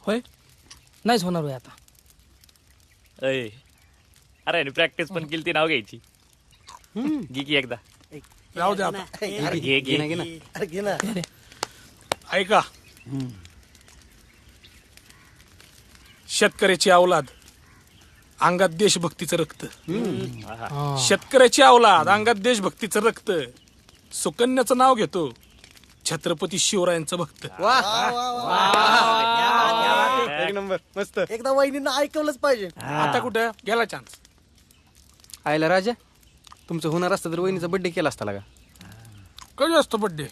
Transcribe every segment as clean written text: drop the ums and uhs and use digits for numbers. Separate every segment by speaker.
Speaker 1: होय नाहीच होणार होय आता.
Speaker 2: अरे प्रॅक्टिस पण केली ती नाव घ्यायची. घे की एकदा.
Speaker 3: राहू दे आता.
Speaker 2: अरे घे घे
Speaker 4: अरे घे ना.
Speaker 3: ऐका, शेतकऱ्याची अवलाद अंगात देशभक्तीचं रक्त. शेतकऱ्याची अवलाद अंगात देशभक्तीचं रक्त. सुकन्याचं नाव घेतो छत्रपती शिवरायांचं भक्त.
Speaker 4: एक नंबर मस्त. एकदा वहिनींना ऐकवलंच पाहिजे.
Speaker 3: आता कुठं गेला चान्स.
Speaker 5: आयला राजा, तुमचं होणार असतं तर वहिनीचा बर्थडे केला असता का?
Speaker 3: कधी असतो बड्डे?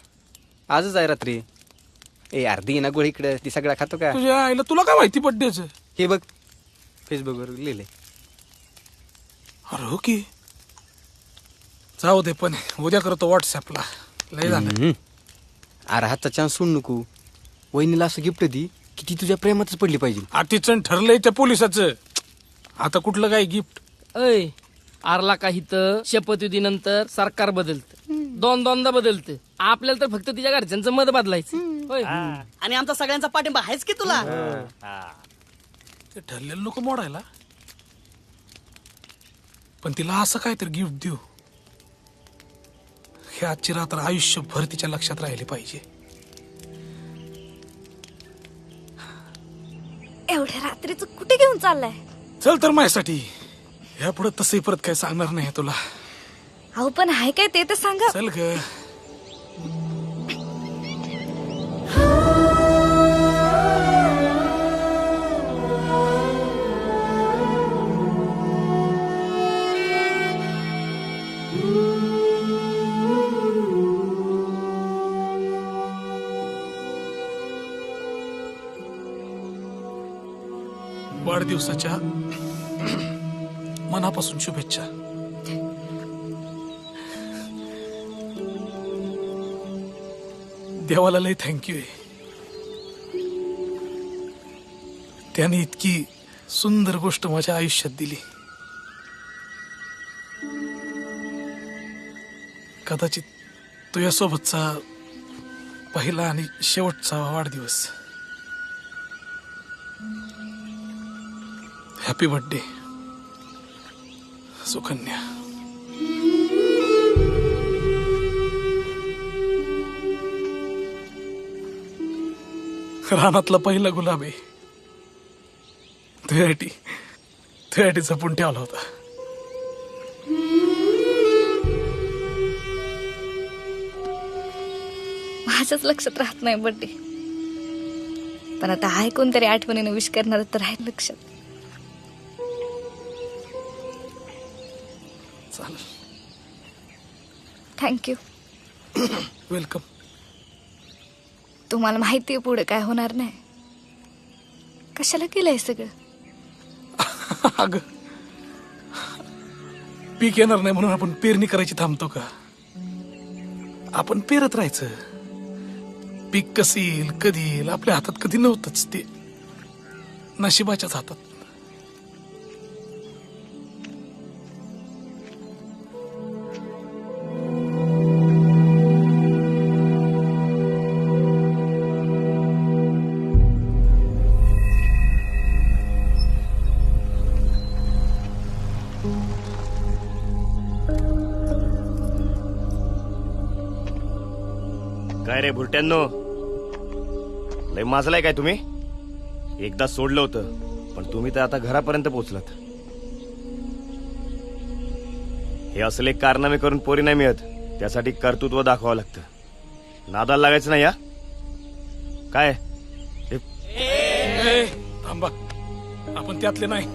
Speaker 5: आजच आहे रात्री. ए अर्धी ना गोळी इकडे ती सगळा खातो का?
Speaker 3: तुझ्या आईला तुला काय माहिती बड्डेचं?
Speaker 5: हे बघ फेसबुकवर लिहिले.
Speaker 3: अरे हो की, जाऊ दे, पण उद्या करतो व्हॉट्सअपला. लय झालं.
Speaker 5: अरे हातचा चान्स सोड नको. वहिनीला असं गिफ्ट दी की ती तुझ्या प्रेमातच पडली पाहिजे.
Speaker 3: अतिचण ठरलंय त्या पोलिसाचं. आता कुठलं काय गिफ्ट?
Speaker 1: अय आरला काही तर शपथविधीनंतर सरकार बदलतं, दोनदा बदलतं. आपल्याला तर फक्त तिच्या घरच्यांचं मत बदलायचं. होय
Speaker 4: आणि आमचा सगळ्यांचा पाठिंबा आहेच की तुला.
Speaker 3: ते ठरलेलं नको मोडायला, पण तिला असं काहीतरी गिफ्ट देऊ हे आजची रात्र आयुष्यभर तिच्या लक्षात राहिली पाहिजे.
Speaker 6: एवढ्या रात्रीच कुठे घेऊन चाललाय?
Speaker 3: चल तर माझ्यासाठी. ह्या पुढे तसंही परत काय सांगणार नाही तुला.
Speaker 6: अहो पण आहे काय ते तर सांगा.
Speaker 3: चल ग. वाढदिवसाच्या मनापासून शुभेच्छा. देवाला लय थँक्यू आहे. त्याने इतकी सुंदर गोष्ट माझ्या आयुष्यात दिली. कदाचित तुझ्यासोबतचा पहिला आणि शेवटचा वाढदिवस. Happy birthday Sukanya. रानातला पहिला गुलाब आहे. तुझ्यासाठी जपून ठेवला होता.
Speaker 6: माझ्याच लक्षात राहत नाही बर्थडे, पण आता आहे कोणतरी आठवणीने विश करणार तर राहील लक्षात.
Speaker 3: चालेल.
Speaker 6: थँक्यू.
Speaker 3: वेलकम.
Speaker 6: तुम्हाला माहिती आहे पुढे काय होणार नाही. कशाला केलंय सगळं?
Speaker 3: अग, पीक येणार नाही म्हणून आपण पेरणी करायची थांबतो का? आपण पेरत राहायचं. पीक कसं येईल कधी येईल आपल्या हातात कधी नव्हतंच. ते नशिबाच्याच हातात.
Speaker 2: काय रे भुरट्यांनो, लय माजलाय काय तुम्ही? एकदा सोडलं होतं पण तुम्ही तर आता घरापर्यंत पोहोचलात. हे असले कारनामे करून पोरी नाही मिळत. त्यासाठी कर्तृत्व दाखवावं लागतं. नादाला लागायचं नाही. या काय
Speaker 3: थांबा, आपण त्यातले नाही.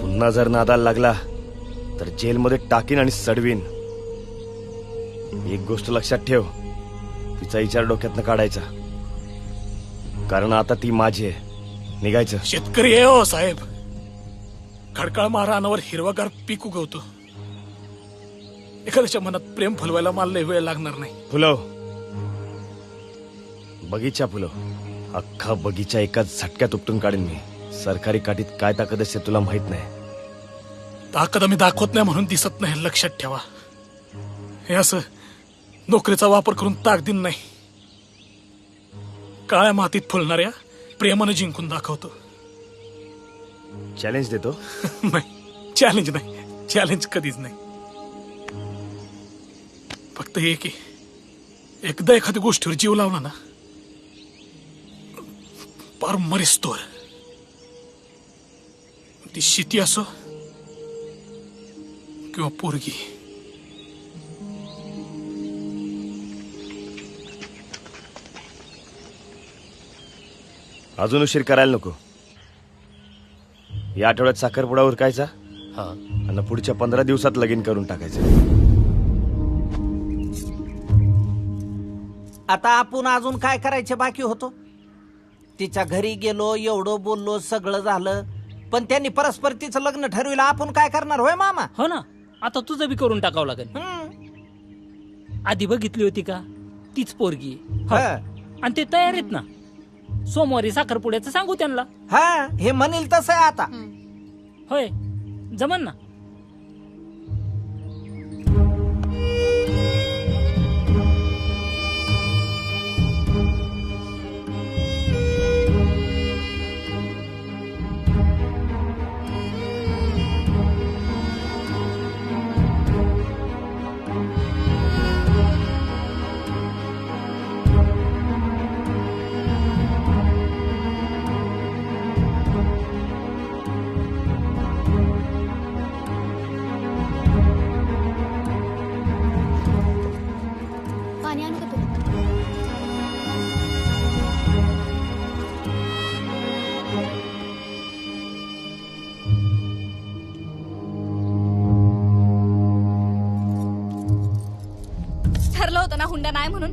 Speaker 2: पुन्हा जर नादाला लागला तर जेलमध्ये टाकीन आणि सडवीन. एक गोष्ट लक्षात ठेव, तिचा विचार डोक्यातनं काढायचा, कारण आता ती माझी आहे. निघायचं.
Speaker 3: शेतकरी आहे हो साहेब. खडकाळ महारानावर हिरवागार पीक उगवतो. एखाद्याच्या मनात प्रेम फुलवायला मला लय वेळ लागणार नाही.
Speaker 2: फुलव, बगीचा फुलव. अख्खा बगीचा एकाच झटक्यात उपटून काढेन मी. सरकारी काठीत काय ताकद असते तुला माहित नाही.
Speaker 3: ताकद आम्ही दाखवत नाही म्हणून दिसत नाही, लक्षात ठेवा. हे असं नोकरीचा वापर करून ताकदीन नाही. काळ्या मातीत फुलणाऱ्या प्रेमानं जिंकून दाखवतो.
Speaker 2: चॅलेंज देतो.
Speaker 3: नाही, चॅलेंज नाही, चॅलेंज कधीच नाही. फक्त एक आहे, एकदा एखाद्या गोष्टीवर जीव लावला ना पार मरिस्तोर. ती शेती असो किंवा पोरगी.
Speaker 2: अजून उशीर करायला नको. या आठवड्यात साखरपुडा उरकायचा आणि पुढच्या 15 दिवसात लगीन करून टाकायचं.
Speaker 7: आता आपण अजून काय करायचे बाकी होतो. तिच्या घरी गेलो, एवढं बोललो, सगळं झालं, पण त्यांनी परस्पर तिचं लग्न ठरविलं. आपण काय करणार होय मामा?
Speaker 8: हो ना, आता तुझं बी करून टाकावं लागेल. आधी बघितली होती का तीच पोरगी हो. आणि ते तयार आहेत ना, सोमवारी साखरपुड्याचं सांगू त्यांना.
Speaker 7: हा, हे म्हणेल तसं आहे आता.
Speaker 8: होय, जमन ना.
Speaker 9: पाणी आणू का तू?
Speaker 6: ठरलं होतं ना हुंडा नाही म्हणून.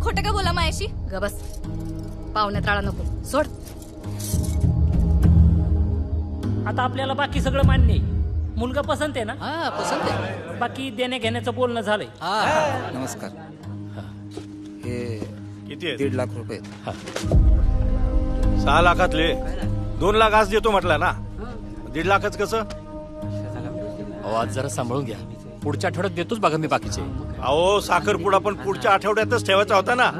Speaker 6: खोटं का बोला मायाशी? ग बस, पाहुण्यात राळा नको, सोड.
Speaker 8: आता आपल्याला बाकी सगळं मान्य आहे. मुलगा पसंत आहे ना?
Speaker 1: हा, पसंत आहे.
Speaker 8: बाकी देण्या घेण्याचं बोलणं झालंय.
Speaker 5: नमस्कार. हे
Speaker 2: किती आहे?
Speaker 5: 1.5 लाख रुपये.
Speaker 2: 6 लाखातले 2 लाख आज देतो म्हटलं ना. 1.5 लाखच कसं?
Speaker 10: अहो, आज जरा सांभाळून घ्या. पुढच्या आठवड्यात देतोच बघा मी बाकीचे.
Speaker 2: अहो, साखरपुडा पण पुढच्या आठवड्यातच ठेवायचा होता ना.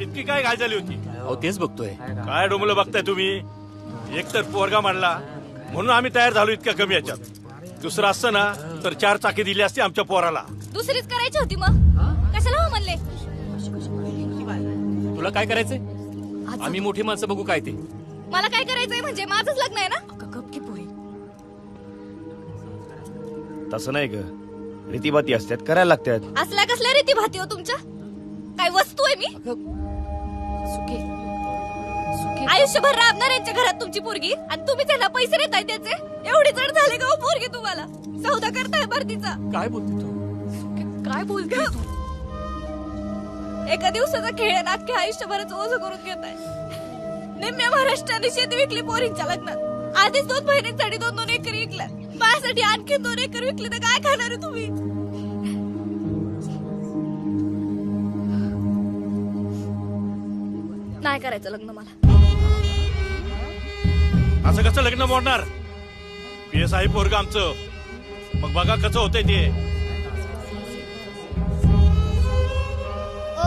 Speaker 2: इतकी काय घाई झाली होती?
Speaker 10: अहो, तेच बघतोय.
Speaker 2: काय डोमलं बघताय तुम्ही? एकतर पोरगा मांडला म्हणून आम्ही तयार झालो इतक्या कमी याच्यात. दुसरं असतं ना तर 4 चाकी दिली असती आमच्या पोराला.
Speaker 6: दुसरीच करायची होती मग. कशाला हो म्हणले?
Speaker 10: तुला काय करायचंय? आम्ही मोठी माणसं बघू काय ते.
Speaker 6: मला काय करायचंय म्हणजे माझंच लग्न आहे ना. गप की पोरी.
Speaker 2: तसं नाही ग, रीतीभाती असतात, करायला लागतात.
Speaker 6: असल्या कसल्या रीती भाती हो तुमच्या? काय वस्तू आहे मी? आयुष्यभर राबणार यांच्या घरात तुमची पोरगी आणि तुम्ही त्याला पैसे देताय त्याचे. एवढी जड झाली का हो पोरगी तुम्हाला? सौदा करताय भरतीचा.
Speaker 10: काय बोलते तू?
Speaker 6: काय बोलते तू? एका दिवसाचा खेळ आहे ना, अख्ख्या आयुष्यभराचं ओझं करून घेताय. निम्म्या महाराष्ट्राने शेती विकली पोरींच्या लग्नात. आधीच 2 महिन्यांसाठी 2-2 एकर विकल्या. माझ्यासाठी आणखी 2 एकर विकली तर काय खाणार आहे तुम्ही? नाही करायचं लग्न मला.
Speaker 2: असं कसं लग्न मोडणार? PSI पोरग आमचं. मग बघा कसं होतंय ते.
Speaker 9: ओ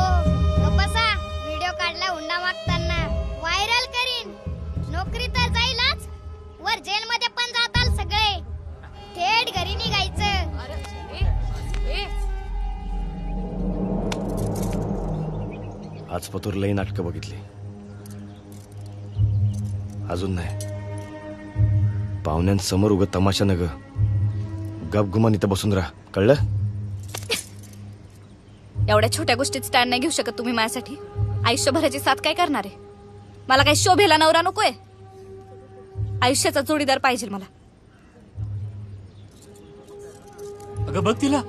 Speaker 9: बसा, व्हिडिओ काढला हुंडा मागताना. व्हायरल करीन. नोकरी तर जाईलच, वर जेल मध्ये पण जाताल सगळे. थेट घरी निघायचं.
Speaker 2: आज पतूर लई नाटकं बघितली. अजून नाही. पाहुण्यांसमोर उग तमाशा न ग. गपगुमान इथं बसून राहा, कळलं?
Speaker 6: एवढ्या छोट्या गोष्टीत स्टँड नाही घेऊ शकत तुम्ही माझ्यासाठी. आयुष्यभराची साथ काय करणार आहे? मला काही शोभेला नवरा नकोय. आयुष्याचा जोडीदार पाहिजे मला.
Speaker 10: अगं बघ तिला.